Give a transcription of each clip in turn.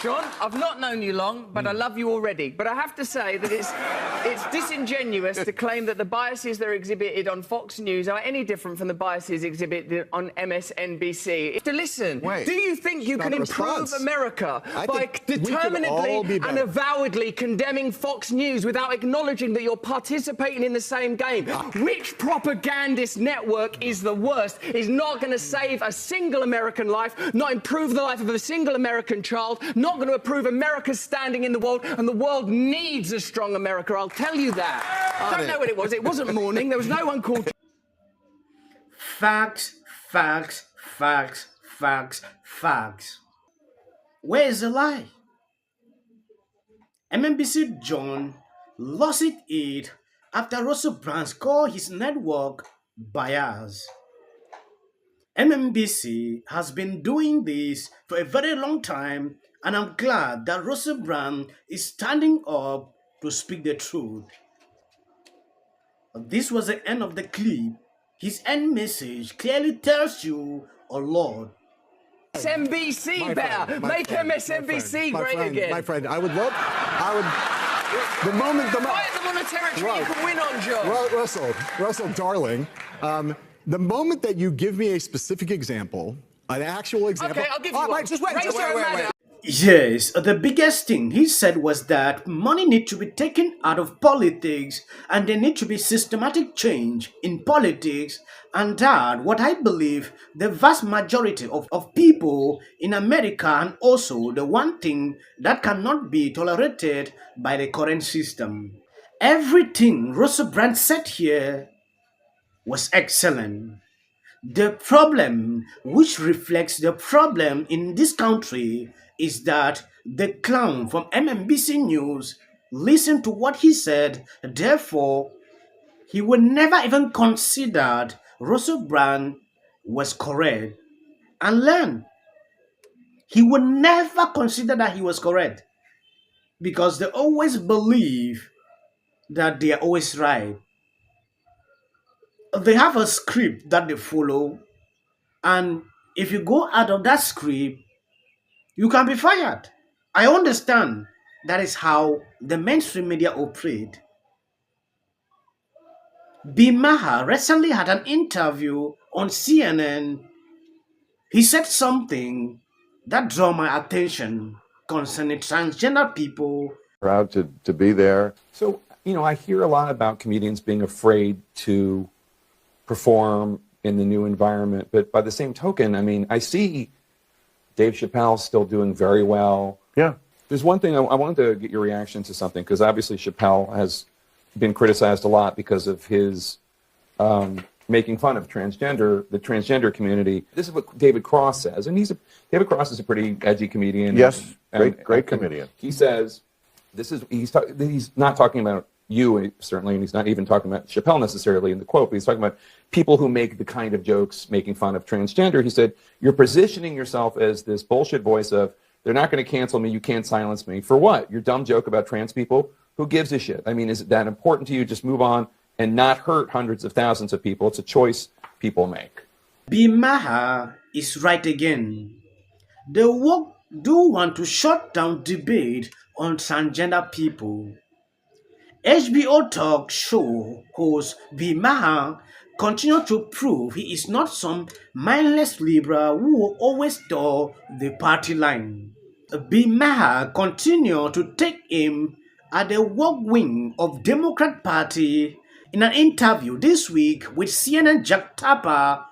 John, I've not known you long, but I love you already. But I have to say that it's disingenuous to claim that the biases that are exhibited on Fox News are any different from the biases exhibited on MSNBC. To listen, Wait, do you think you can improve America by determinedly and avowedly condemning Fox News without acknowledging that you're participating in the same game? Which propagandist network is the worst? Is not going to save a single American life, not improve the life of a single American child, not going to improve America's standing in the world, and the world needs a strong America, I'll tell you that. I don't know what it was. It wasn't morning. There was no one called... Facts, facts, facts, facts, facts. Where is the lie? MSNBC John lost it after Russell Brand called his network bias. MSNBC has been doing this for a very long time, and I'm glad that Russell Brand is standing up to speak the truth. This was the end of the clip. His end message clearly tells you a lot. MSNBC better. Make MSNBC great again. My friend, the moment... Fight them on a territory you can win on, John. Russell, darling, the moment that you give me a specific example, an actual example... Okay, I'll give you one. Wait, just wait. Yes, the biggest thing he said was that money needs to be taken out of politics and there needs to be systematic change in politics, and that what I believe the vast majority of people in America, and also the one thing that cannot be tolerated by the current system. Everything Russell Brand said here was excellent. The problem, which reflects the problem in this country, is that the clown from MSNBC News listened to what he said, therefore, he would never even consider Russell Brand was correct and learn. He would never consider that he was correct because they always believe that they are always right. They have a script that they follow, and if you go out of that script, you can be fired. I understand that is how the mainstream media operate. Maher recently had an interview on CNN. He said something that drew my attention concerning transgender people. Proud to be there. So, I hear a lot about comedians being afraid to perform in the new environment, but by the same token, I see Dave Chappelle still doing very well. Yeah. There's one thing I wanted to get your reaction to something, because obviously Chappelle has been criticized a lot because of his making fun of the transgender community. This is what David Cross says, and David Cross is a pretty edgy comedian. Yes, great comedian. He says he's not talking about you, certainly, and he's not even talking about Chappelle necessarily in the quote, but he's talking about people who make the kind of jokes making fun of transgender. He said, you're positioning yourself as this bullshit voice of, they're not going to cancel me, you can't silence me. For what? Your dumb joke about trans people? Who gives a shit? Is it that important to you? Just move on and not hurt hundreds of thousands of people. It's a choice people make. Maher is right again. The woke do want to shut down debate on transgender people. HBO talk show host Maher continued to prove he is not some mindless liberal who will always toe the party line. Maher continued to take aim at the woke wing of Democrat Party. In an interview this week with CNN Jack Tapper,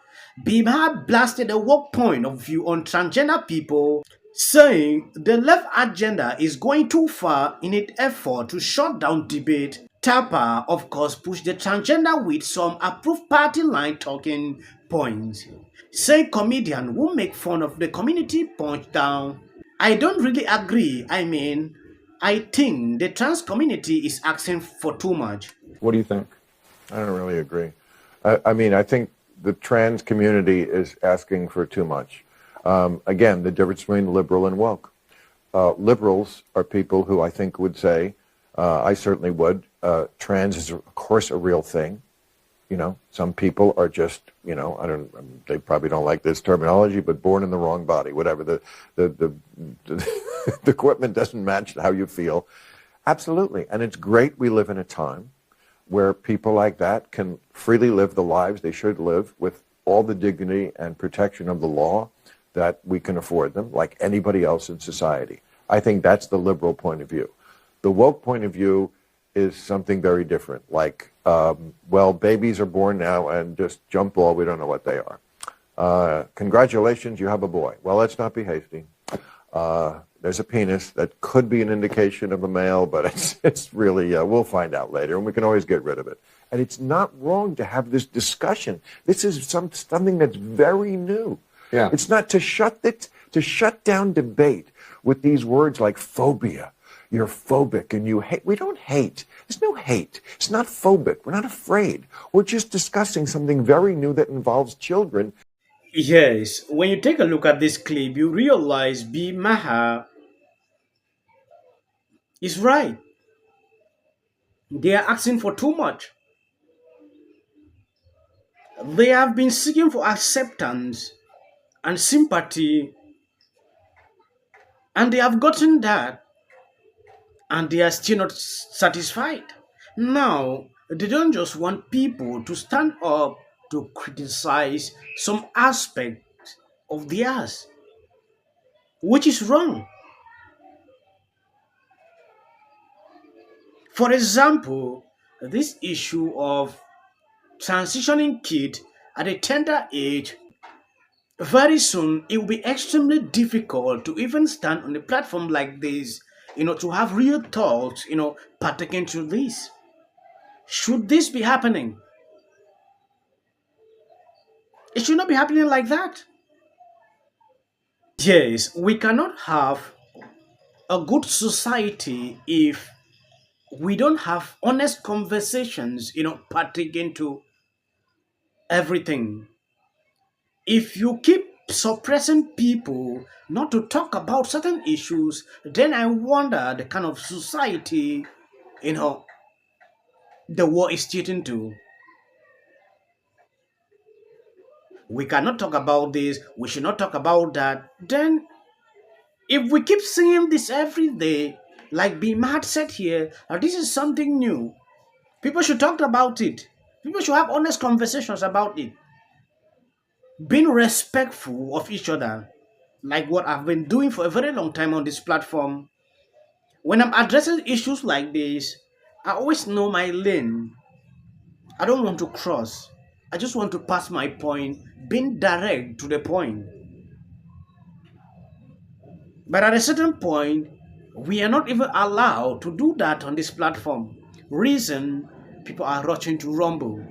Maher blasted the woke point of view on transgender people, saying the left agenda is going too far in its effort to shut down debate. Tapper, of course, pushed the transgender with some approved party line talking points, saying comedian who make fun of the community point down. I don't really agree. I think the trans community is asking for too much. What do you think? I don't really agree. I think the trans community is asking for too much. Again, the difference between liberal and woke. Liberals are people who I think would say, I certainly would, trans is of course a real thing. some people are just, they probably don't like this terminology, but born in the wrong body, whatever. The equipment doesn't match how you feel. Absolutely. And it's great we live in a time where people like that can freely live the lives they should live with all the dignity and protection of the law that we can afford them, like anybody else in society. I think that's the liberal point of view. The woke point of view is something very different, like, babies are born now and just jump ball, we don't know what they are. Congratulations, you have a boy. Well, let's not be hasty. There's a penis that could be an indication of a male, but it's really, we'll find out later, and we can always get rid of it. And it's not wrong to have this discussion. This is something that's very new. Yeah. It's not to shut down debate with these words like phobia. You're phobic and you hate. We don't hate. There's no hate. It's not phobic. We're not afraid. We're just discussing something very new that involves children. Yes, when you take a look at this clip, you realize Maher is right. They are asking for too much. They have been seeking for acceptance and sympathy, and they have gotten that, and they are still not satisfied. Now, they don't just want people to stand up to criticize some aspect of theirs, which is wrong. For example, this issue of transitioning kid at a tender age, very soon it will be extremely difficult to even stand on a platform like this, to have real thoughts, partaking to this. Should this be happening? It should not be happening like that. Yes, we cannot have a good society if we don't have honest conversations, partaking to everything. If you keep suppressing people not to talk about certain issues, then I wonder the kind of society, the war is cheating to. We cannot talk about this, we should not talk about that. Then, if we keep seeing this every day, like Maher said here, this is something new. People should talk about it. People should have honest conversations about it. Being respectful of each other, like what I've been doing for a very long time on this platform. When I'm addressing issues like this, I always know my lane. I don't want to cross. I just want to pass my point, being direct to the point. But at a certain point, we are not even allowed to do that on this platform. Reason, people are rushing to rumble.